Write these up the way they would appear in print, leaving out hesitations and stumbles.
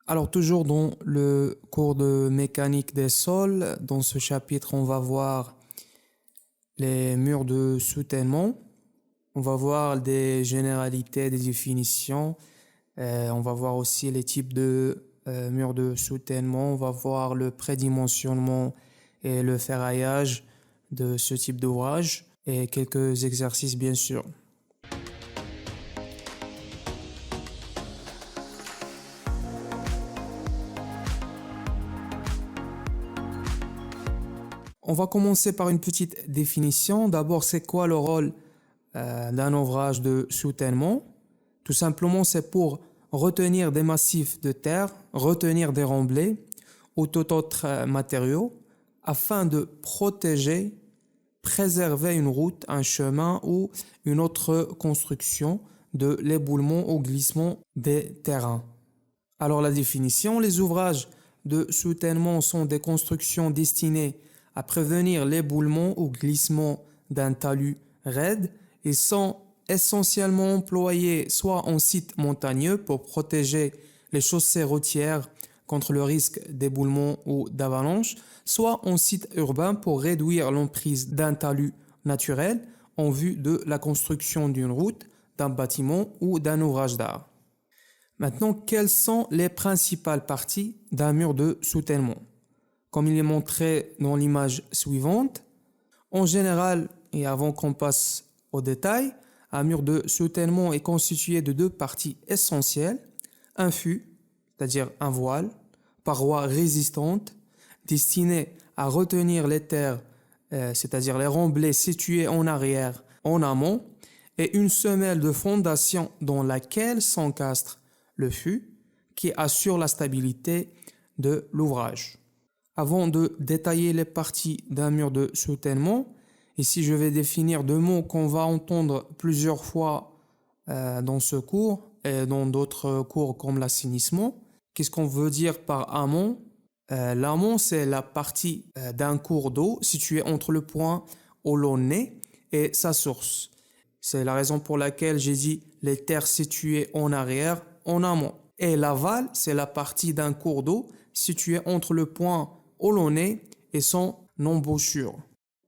Alors toujours dans le cours de mécanique des sols, dans ce chapitre, on va voir les murs de soutènement, on va voir des généralités, des définitions, on va voir aussi les types de murs de soutènement, on va voir le prédimensionnement et le ferraillage de ce type d'ouvrage et quelques exercices bien sûr. On va commencer par une petite définition. D'abord, c'est quoi le rôle d'un ouvrage de soutènement? Tout simplement, c'est pour retenir des massifs de terre, retenir des remblais ou tout autre matériau afin de protéger, préserver une route, un chemin ou une autre construction de l'éboulement ou glissement des terrains. Alors la définition, les ouvrages de soutènement sont des constructions destinées à prévenir l'éboulement ou glissement d'un talus raide et sont essentiellement employés soit en site montagneux pour protéger les chaussées routières contre le risque d'éboulement ou d'avalanche, soit en site urbain pour réduire l'emprise d'un talus naturel en vue de la construction d'une route, d'un bâtiment ou d'un ouvrage d'art. Maintenant, quelles sont les principales parties d'un mur de soutènement? Comme il est montré dans l'image suivante, en général, et avant qu'on passe au détail, un mur de soutènement est constitué de deux parties essentielles, un fût, c'est-à-dire un voile, paroi résistante, destinée à retenir les terres, c'est-à-dire les remblais situés en arrière, en amont, et une semelle de fondation dans laquelle s'encastre le fût qui assure la stabilité de l'ouvrage. Avant de détailler les parties d'un mur de soutènement, ici je vais définir deux mots qu'on va entendre plusieurs fois dans ce cours et dans d'autres cours comme l'assainissement. Qu'est-ce qu'on veut dire par amont? L'amont, c'est la partie d'un cours d'eau situé entre le point où l'on est et sa source. C'est la raison pour laquelle j'ai dit les terres situées en arrière, en amont. Et l'aval, c'est la partie d'un cours d'eau situé entre le point où l'on est et son embouchure.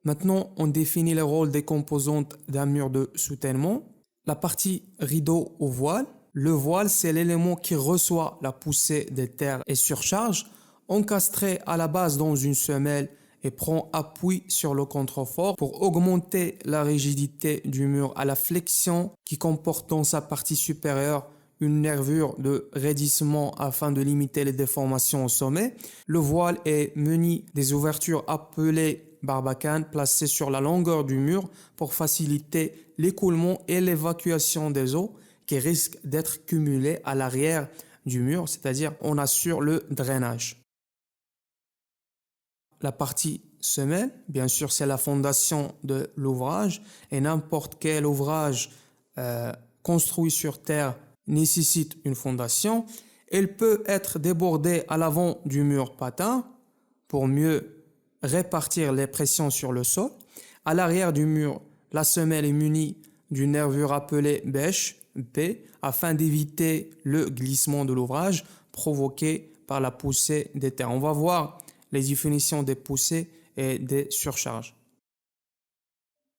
Maintenant, on définit le rôle des composantes d'un mur de soutènement. La partie rideau ou voile. Le voile, c'est l'élément qui reçoit la poussée des terres et surcharge, encastré à la base dans une semelle et prend appui sur le contrefort pour augmenter la rigidité du mur à la flexion qui comporte dans sa partie supérieure une nervure de raidissement afin de limiter les déformations au sommet. Le voile est muni des ouvertures appelées barbacanes placées sur la longueur du mur pour faciliter l'écoulement et l'évacuation des eaux qui risquent d'être cumulées à l'arrière du mur, c'est-à-dire on assure le drainage. La partie semelle, bien sûr, c'est la fondation de l'ouvrage et n'importe quel ouvrage construit sur terre nécessite une fondation. Elle peut être débordée à l'avant du mur patin pour mieux répartir les pressions sur le sol. À l'arrière du mur, la semelle est munie d'une nervure appelée bêche, B, afin d'éviter le glissement de l'ouvrage provoqué par la poussée des terres. On va voir les définitions des poussées et des surcharges.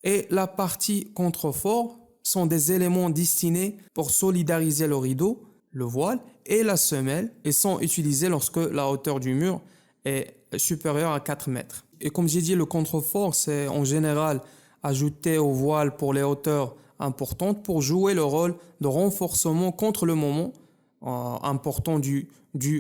Et la partie contrefort sont des éléments destinés pour solidariser le rideau, le voile et la semelle et sont utilisés lorsque la hauteur du mur est supérieure à 4 mètres. Et comme j'ai dit, le contrefort, c'est en général ajouté au voile pour les hauteurs importantes pour jouer le rôle de renforcement contre le moment important dû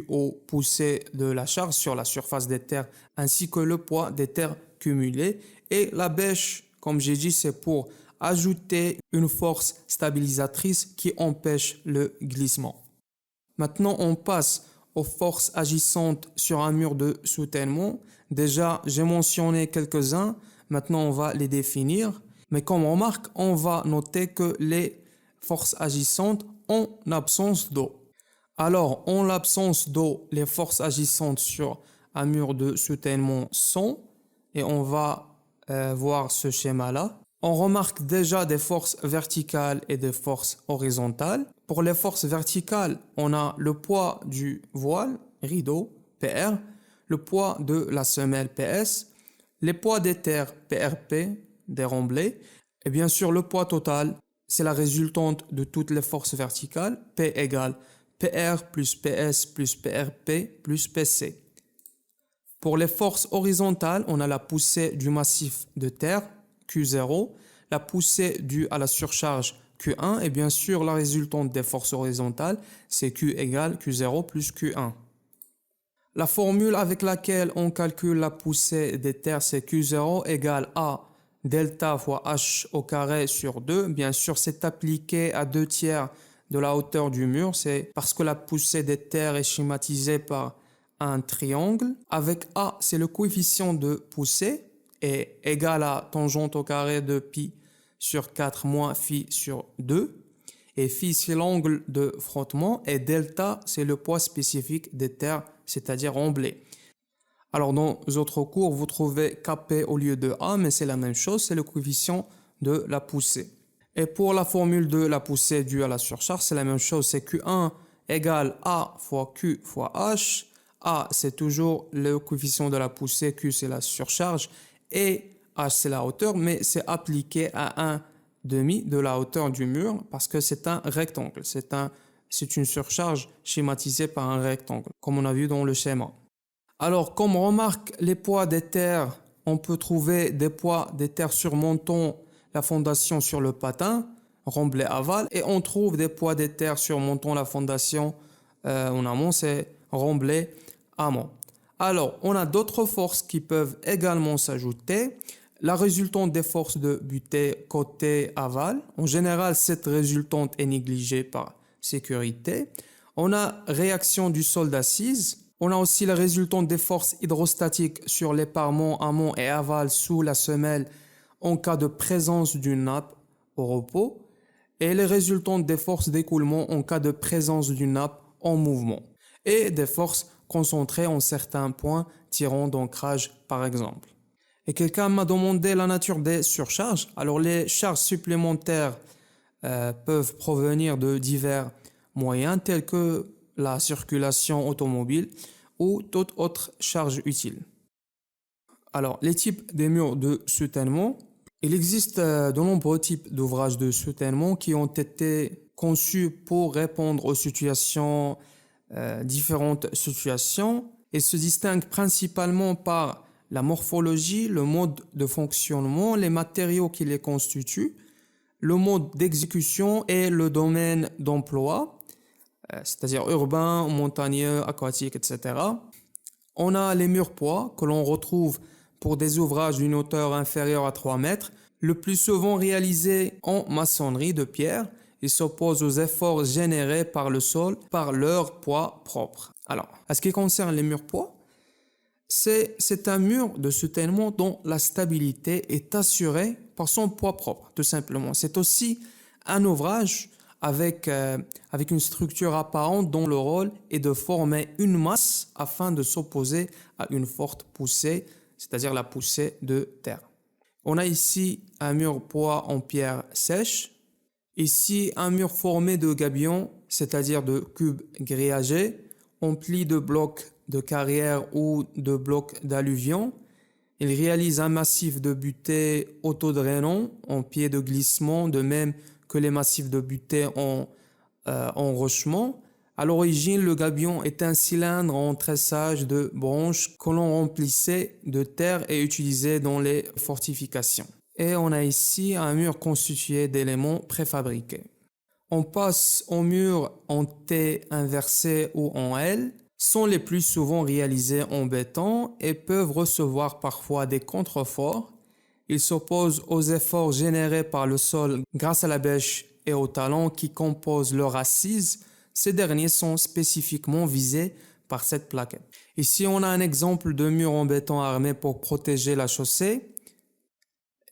aux poussées de la charge sur la surface des terres ainsi que le poids des terres cumulées. Et la bêche, comme j'ai dit, c'est pour ajouter une force stabilisatrice qui empêche le glissement. Maintenant, on passe aux forces agissantes sur un mur de soutènement. Déjà, j'ai mentionné quelques-uns. Maintenant, on va les définir. Mais comme on remarque, on va noter que les forces agissantes en absence d'eau. Alors, en l'absence d'eau, les forces agissantes sur un mur de soutènement sont, et on va voir ce schéma-là. On remarque déjà des forces verticales et des forces horizontales. Pour les forces verticales, on a le poids du voile, rideau, PR, le poids de la semelle, PS, les poids des terres, PRP, des remblais, et bien sûr le poids total, c'est la résultante de toutes les forces verticales, P égale PR plus PS plus PRP plus PC. Pour les forces horizontales, on a la poussée du massif de terre, Q0, la poussée due à la surcharge, Q1, et bien sûr la résultante des forces horizontales, c'est Q égale Q0 plus Q1. La formule avec laquelle on calcule la poussée des terres, c'est Q0 égale A delta fois H au carré sur 2. Bien sûr, c'est appliqué à 2/3 de la hauteur du mur. C'est parce que la poussée des terres est schématisée par un triangle. Avec A, c'est le coefficient de poussée et égal à tangente au carré de pi sur 4 moins phi sur 2. Et phi, c'est l'angle de frottement. Et delta, c'est le poids spécifique des terres, c'est-à-dire remblais. Alors dans les autres cours, vous trouvez Kp au lieu de A, mais c'est la même chose, c'est le coefficient de la poussée. Et pour la formule de la poussée due à la surcharge, c'est la même chose, c'est Q1 égale A fois Q fois H. A, c'est toujours le coefficient de la poussée, Q, c'est la surcharge, et H, c'est la hauteur, mais c'est appliqué à 1/2 de la hauteur du mur parce que c'est un rectangle, c'est une surcharge schématisée par un rectangle, comme on a vu dans le schéma. Alors, comme on remarque les poids des terres, on peut trouver des poids des terres surmontant la fondation sur le patin, remblai aval, et on trouve des poids des terres surmontant la fondation en amont, c'est remblai amont. Alors, on a d'autres forces qui peuvent également s'ajouter. La résultante des forces de butée côté aval, en général, cette résultante est négligée par sécurité. On a réaction du sol d'assise. On a aussi la résultante des forces hydrostatiques sur les parements amont et aval sous la semelle en cas de présence d'une nappe au repos et les résultantes des forces d'écoulement en cas de présence d'une nappe en mouvement et des forces concentrées en certains points tirant d'ancrage par exemple. Et quelqu'un m'a demandé la nature des surcharges. Alors les charges supplémentaires peuvent provenir de divers moyens tels que la circulation automobile ou toute autre charge utile. Alors, les types des murs de soutènement. Il existe de nombreux types d'ouvrages de soutènement qui ont été conçus pour répondre aux différentes situations et se distinguent principalement par la morphologie, le mode de fonctionnement, les matériaux qui les constituent, le mode d'exécution et le domaine d'emploi, c'est-à-dire urbain, montagneux, aquatique, etc. On a les murs poids que l'on retrouve pour des ouvrages d'une hauteur inférieure à 3 mètres, le plus souvent réalisés en maçonnerie de pierre. Ils s'opposent aux efforts générés par le sol par leur poids propre. Alors, à ce qui concerne les murs poids, c'est un mur de soutènement dont la stabilité est assurée par son poids propre, tout simplement. C'est aussi un ouvrage avec une structure apparente dont le rôle est de former une masse afin de s'opposer à une forte poussée, c'est-à-dire la poussée de terre. On a ici un mur poids en pierre sèche, ici un mur formé de gabions, c'est-à-dire de cubes grillagés, emplis de blocs de carrière ou de blocs d'alluvion. Il réalise un massif de butée autodrainant en pied de glissement, de même que les massifs de butée en enrochement. À l'origine, le gabion est un cylindre en tressage de branches que l'on remplissait de terre et utilisait dans les fortifications. Et on a ici un mur constitué d'éléments préfabriqués. On passe aux murs en T inversé ou en L, sont les plus souvent réalisés en béton et peuvent recevoir parfois des contreforts. Ils s'opposent aux efforts générés par le sol grâce à la bêche et aux talons qui composent leur assise. Ces derniers sont spécifiquement visés par cette plaquette. Ici, on a un exemple de mur en béton armé pour protéger la chaussée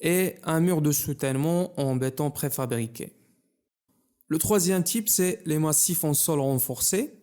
et un mur de soutènement en béton préfabriqué. Le troisième type, c'est les massifs en sol renforcé.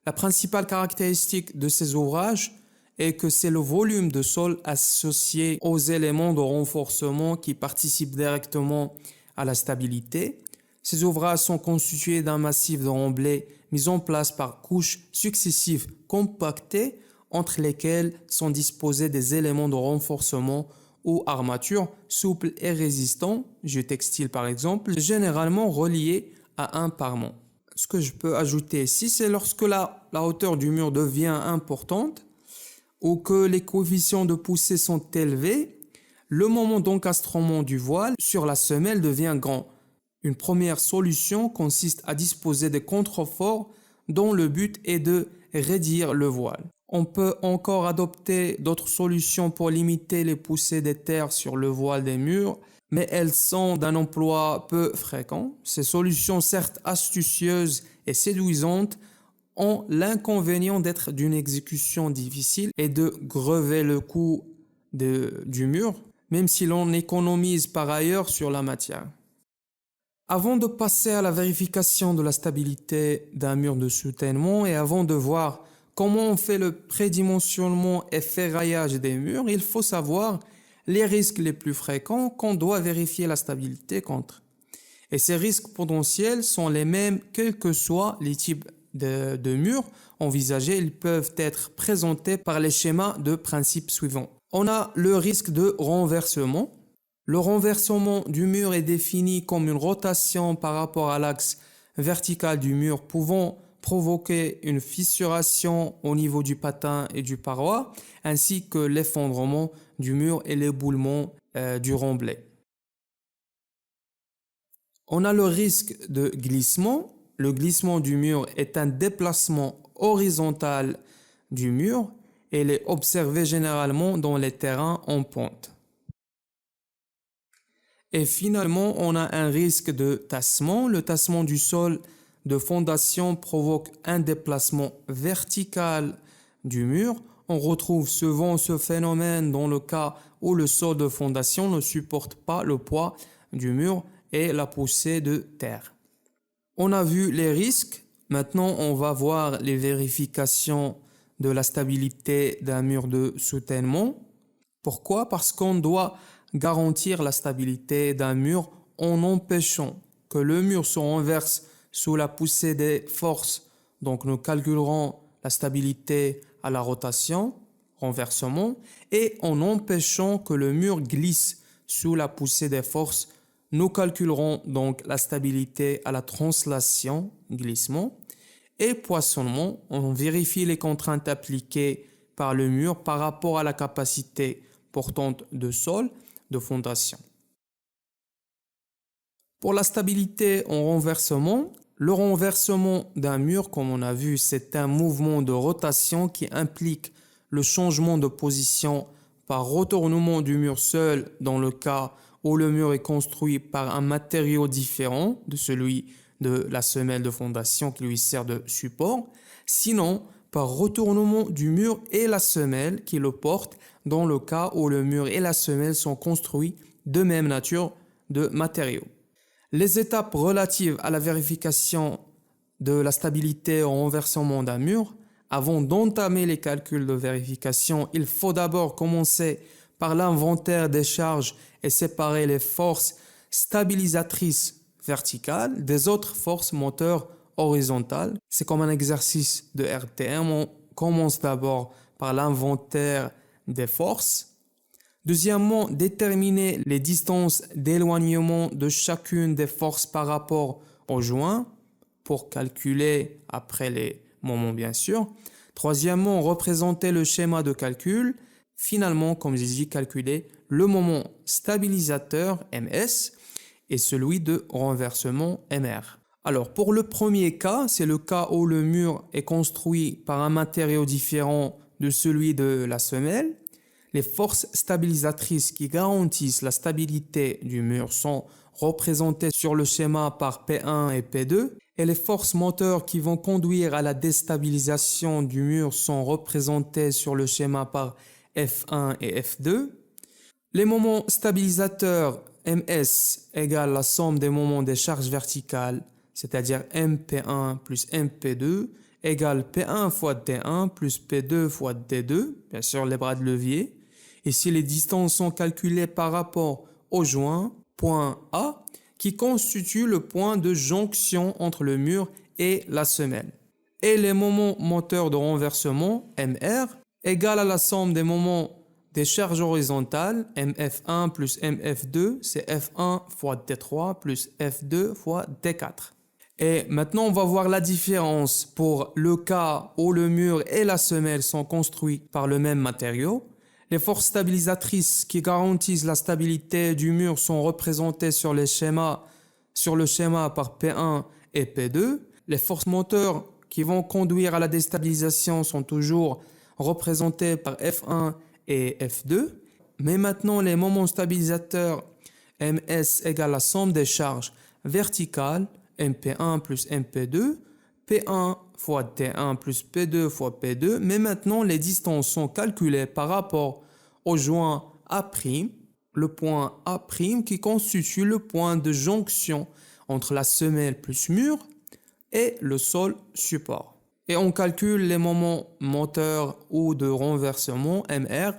La principale caractéristique de ces ouvrages est que c'est le volume de sol associé aux éléments de renforcement qui participent directement à la stabilité. Ces ouvrages sont constitués d'un massif de remblais mis en place par couches successives compactées entre lesquelles sont disposés des éléments de renforcement ou armatures souples et résistants, jeux textiles par exemple, généralement reliés à un parement. Ce que je peux ajouter ici, c'est lorsque la hauteur du mur devient importante ou que les coefficients de poussée sont élevés, le moment d'encastrement du voile sur la semelle devient grand. Une première solution consiste à disposer des contreforts dont le but est de raidir le voile. On peut encore adopter d'autres solutions pour limiter les poussées des terres sur le voile des murs, mais elles sont d'un emploi peu fréquent. Ces solutions, certes astucieuses et séduisantes, ont l'inconvénient d'être d'une exécution difficile et de grever le coût du mur, même si l'on économise par ailleurs sur la matière. Avant de passer à la vérification de la stabilité d'un mur de soutènement et avant de voir comment on fait le prédimensionnement et ferraillage des murs, il faut savoir les risques les plus fréquents qu'on doit vérifier la stabilité contre. Et ces risques potentiels sont les mêmes quels que soient les types de murs envisagés. Ils peuvent être présentés par les schémas de principe suivants. On a le risque de renversement. Le renversement du mur est défini comme une rotation par rapport à l'axe vertical du mur pouvant provoquer une fissuration au niveau du patin et du paroi, ainsi que l'effondrement du mur et l'éboulement du remblai. On a le risque de glissement. Le glissement du mur est un déplacement horizontal du mur et il est observé généralement dans les terrains en pente. Et finalement, on a un risque de tassement. Le tassement du sol de fondation provoque un déplacement vertical du mur. On retrouve souvent ce phénomène dans le cas où le sol de fondation ne supporte pas le poids du mur et la poussée de terre. On a vu les risques. Maintenant, on va voir les vérifications de la stabilité d'un mur de soutènement. Pourquoi? Parce qu'on doit garantir la stabilité d'un mur en empêchant que le mur se renverse sous la poussée des forces. Donc nous calculerons la stabilité à la rotation, renversement, et en empêchant que le mur glisse sous la poussée des forces, nous calculerons donc la stabilité à la translation, glissement, et poissonnement. On vérifie les contraintes appliquées par le mur par rapport à la capacité portante de sol de fondation. Pour la stabilité en renversement, le renversement d'un mur, comme on a vu, c'est un mouvement de rotation qui implique le changement de position par retournement du mur seul dans le cas où le mur est construit par un matériau différent de celui de la semelle de fondation qui lui sert de support, sinon par retournement du mur et la semelle qui le porte dans le cas où le mur et la semelle sont construits de même nature de matériaux. Les étapes relatives à la vérification de la stabilité au renversement d'un mur, avant d'entamer les calculs de vérification, il faut d'abord commencer par l'inventaire des charges et séparer les forces stabilisatrices verticales des autres forces moteurs horizontales. C'est comme un exercice de RTM. On commence d'abord par l'inventaire des forces. Deuxièmement, déterminer les distances d'éloignement de chacune des forces par rapport au joint pour calculer après les moments bien sûr. Troisièmement, représenter le schéma de calcul. Finalement, comme j'ai dit, calculer le moment stabilisateur MS et celui de renversement MR. Alors pour le premier cas, c'est le cas où le mur est construit par un matériau différent de celui de la semelle. Les forces stabilisatrices qui garantissent la stabilité du mur sont représentées sur le schéma par P1 et P2 et les forces moteurs qui vont conduire à la déstabilisation du mur sont représentées sur le schéma par F1 et F2. Les moments stabilisateurs MS égale la somme des moments des charges verticales, c'est-à-dire MP1 plus MP2 égale P1 fois D1 plus P2 fois D2, bien sûr les bras de levier. Et si les distances sont calculées par rapport au joint, point A, qui constitue le point de jonction entre le mur et la semelle. Et les moments moteurs de renversement, MR, égale à la somme des moments des charges horizontales, MF1 plus MF2, c'est F1 fois D3 plus F2 fois D4. Et maintenant, on va voir la différence pour le cas où le mur et la semelle sont construits par le même matériau. Les forces stabilisatrices qui garantissent la stabilité du mur sont représentées sur le schéma par P1 et P2. Les forces moteurs qui vont conduire à la déstabilisation sont toujours représentées par F1 et F2. Mais maintenant, les moments stabilisateurs MS égale la somme des charges verticales MP1 plus MP2, P1 fois T1 plus P2 fois P2. Mais maintenant, les distances sont calculées par rapport au joint A', le point A' qui constitue le point de jonction entre la semelle plus mur et le sol support. Et on calcule les moments moteurs ou de renversement, MR,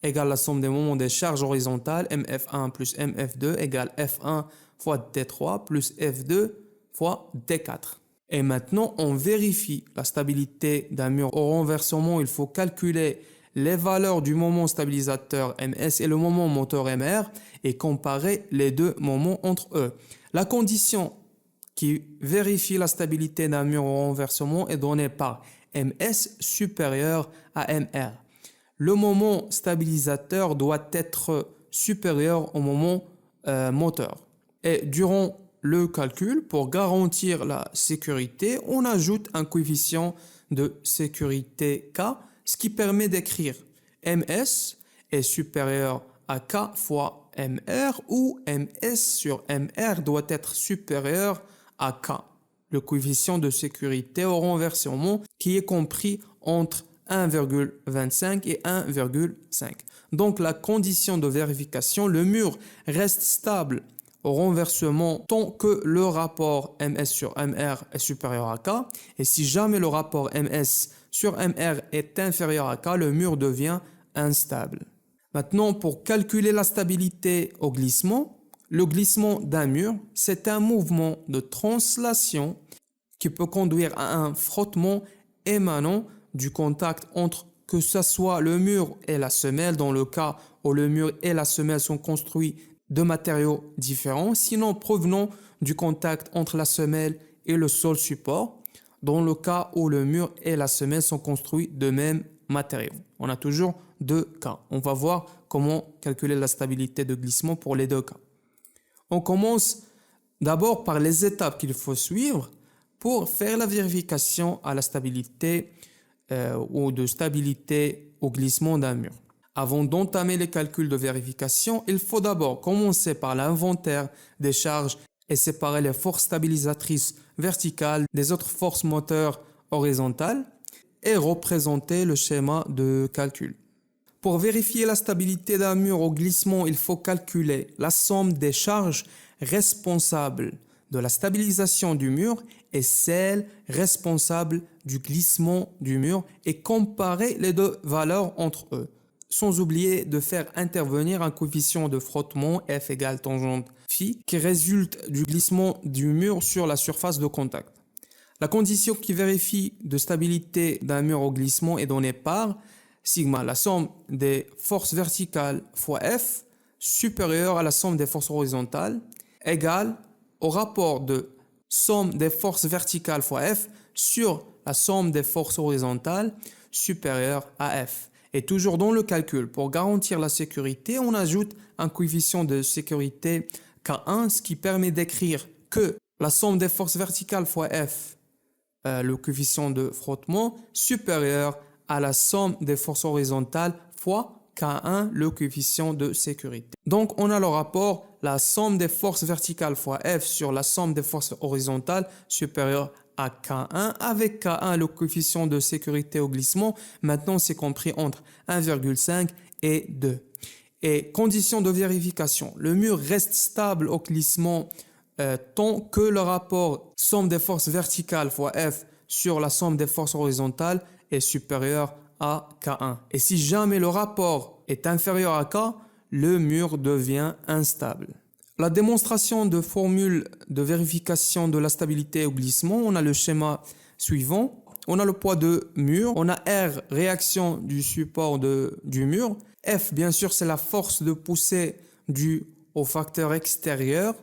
égale la somme des moments des charges horizontales, MF1 plus MF2 égale F1 fois D3 plus F2 fois D4. Et maintenant, on vérifie la stabilité d'un mur au renversement. Il faut calculer les valeurs du moment stabilisateur MS et le moment moteur MR et comparer les deux moments entre eux. La condition qui vérifie la stabilité d'un mur au renversement est donnée par MS supérieur à MR. Le moment stabilisateur doit être supérieur au moment moteur. Et durant le calcul, pour garantir la sécurité, on ajoute un coefficient de sécurité K, ce qui permet d'écrire MS est supérieur à K fois MR ou MS sur MR doit être supérieur à K, le coefficient de sécurité au renversement qui est compris entre 1,25 et 1,5. Donc la condition de vérification, le mur reste stable au renversement tant que le rapport MS sur MR est supérieur à K. Et si jamais le rapport MS sur MR est inférieur à K, le mur devient instable. Maintenant, pour calculer la stabilité au glissement, le glissement d'un mur, c'est un mouvement de translation qui peut conduire à un frottement émanant du contact entre que ce soit le mur et la semelle, dans le cas où le mur et la semelle sont construits de matériaux différents, sinon provenant du contact entre la semelle et le sol support, dans le cas où le mur et la semelle sont construits de même matériau. On a toujours deux cas. On va voir comment calculer la stabilité de glissement pour les deux cas. On commence d'abord par les étapes qu'il faut suivre pour faire la vérification à la stabilité ou de stabilité au glissement d'un mur. Avant d'entamer les calculs de vérification, il faut d'abord commencer par l'inventaire des charges et séparer les forces stabilisatrices verticales des autres forces moteurs horizontales et représenter le schéma de calcul. Pour vérifier la stabilité d'un mur au glissement, il faut calculer la somme des charges responsables de la stabilisation du mur et celles responsables du glissement du mur et comparer les deux valeurs entre eux, sans oublier de faire intervenir un coefficient de frottement F égale tangente phi qui résulte du glissement du mur sur la surface de contact. La condition qui vérifie de stabilité d'un mur au glissement est donnée par sigma, la somme des forces verticales fois F supérieure à la somme des forces horizontales égale au rapport de somme des forces verticales fois F sur la somme des forces horizontales supérieure à F. Et toujours dans le calcul, pour garantir la sécurité, on ajoute un coefficient de sécurité K1, ce qui permet d'écrire que la somme des forces verticales fois F, le coefficient de frottement, supérieur à la somme des forces horizontales fois K1, le coefficient de sécurité. Donc, on a le rapport, la somme des forces verticales fois F sur la somme des forces horizontales supérieure à K1, avec K1, le coefficient de sécurité au glissement. Maintenant, c'est compris entre 1,5 et 2. Et condition de vérification, le mur reste stable au glissement tant que le rapport somme des forces verticales fois F sur la somme des forces horizontales est supérieur à K1. Et si jamais le rapport est inférieur à K, le mur devient instable. La démonstration de formules de vérification de la stabilité au glissement, on a le schéma suivant. On a le poids de mur, on a R, réaction du support du mur. F, bien sûr, c'est la force de poussée due au facteur extérieur.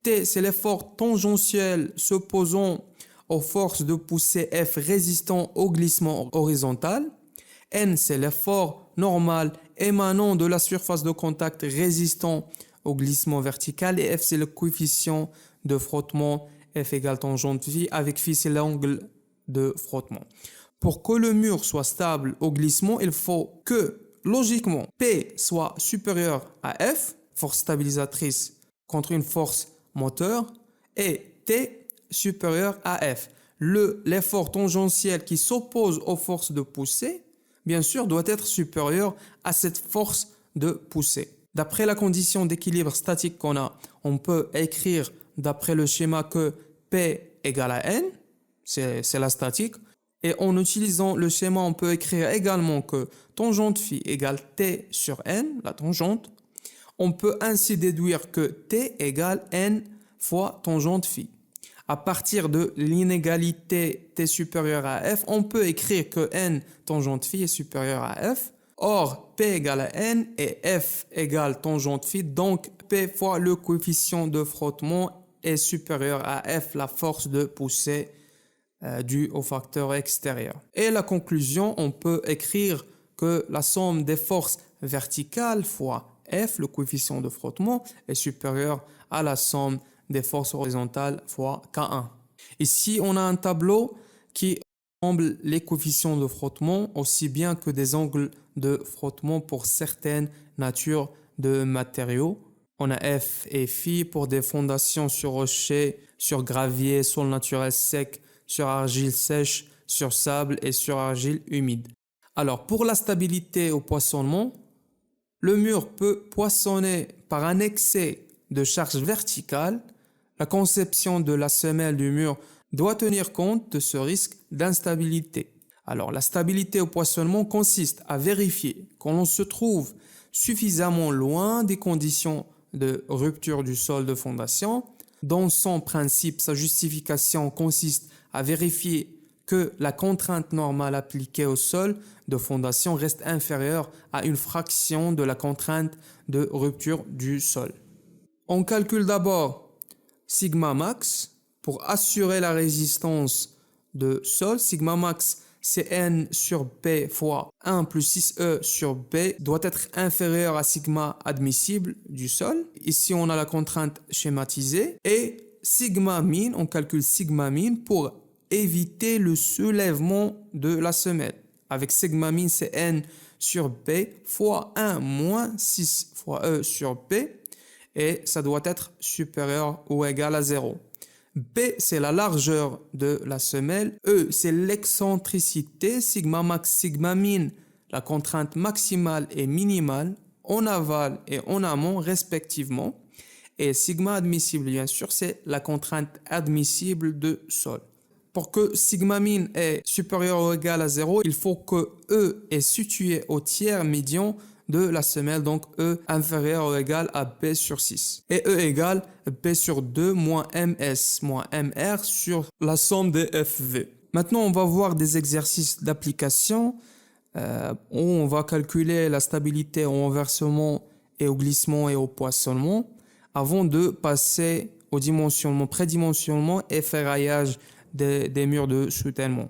T, c'est l'effort tangentiel s'opposant aux forces de poussée F résistant au glissement horizontal. N, c'est l'effort normal émanant de la surface de contact résistant au glissement vertical. Et F, c'est le coefficient de frottement. F égale tangente phi, avec phi, c'est l'angle de frottement. Pour que le mur soit stable au glissement, il faut que, logiquement, P soit supérieur à F, force stabilisatrice contre une force moteur, et T supérieur à F. L'effort tangentiel qui s'oppose aux forces de poussée, bien sûr, doit être supérieur à cette force de poussée. D'après la condition d'équilibre statique qu'on a, on peut écrire d'après le schéma que P égale à N, c'est la statique. Et en utilisant le schéma, on peut écrire également que tangente phi égale T sur N, la tangente. On peut ainsi déduire que T égale N fois tangente phi. À partir de l'inégalité T supérieur à F, on peut écrire que N tangente phi est supérieur à F. Or, P égale à N et F égale tangente phi, donc P fois le coefficient de frottement est supérieur à F, la force de poussée due au facteur extérieur. Et la conclusion, on peut écrire que la somme des forces verticales fois F, le coefficient de frottement, est supérieure à la somme des forces horizontales fois K1. Ici, on a un tableau qui rassemble les coefficients de frottement aussi bien que des angles de frottement pour certaines natures de matériaux. On a F et phi pour des fondations sur rocher, sur gravier, sol naturel sec, sur argile sèche, sur sable et sur argile humide. Alors, pour la stabilité au poinçonnement, le mur peut poinçonner par un excès de charge verticale. La conception de la semelle du mur doit tenir compte de ce risque d'instabilité. Alors, la stabilité au poinçonnement consiste à vérifier qu'on l'on se trouve suffisamment loin des conditions de rupture du sol de fondation. Dans son principe, sa justification consiste à vérifier que la contrainte normale appliquée au sol de fondation reste inférieure à une fraction de la contrainte de rupture du sol. On calcule d'abord sigma max pour assurer la résistance de sol. Sigma max, c'est N sur P fois 1 plus 6E sur B doit être inférieur à sigma admissible du sol. Ici, on a la contrainte schématisée. Et sigma min, on calcule sigma min pour éviter le soulèvement de la semelle. Avec sigma min, c'est N sur B fois 1 moins 6 fois E sur B. Et ça doit être supérieur ou égal à 0. B, c'est la largeur de la semelle. E, c'est l'excentricité. Sigma max, sigma min, la contrainte maximale et minimale en aval et en amont respectivement. Et sigma admissible, bien sûr, c'est la contrainte admissible de sol. Pour que sigma min est supérieur ou égal à 0, il faut que E est situé au tiers médian de la semelle, donc E inférieur ou égal à B sur 6. Et E égale B sur 2 moins MS moins MR sur la somme des FV. Maintenant, on va voir des exercices d'application où on va calculer la stabilité au renversement et au glissement et au poinçonnement avant de passer au dimensionnement, prédimensionnement et ferraillage des murs de soutènement.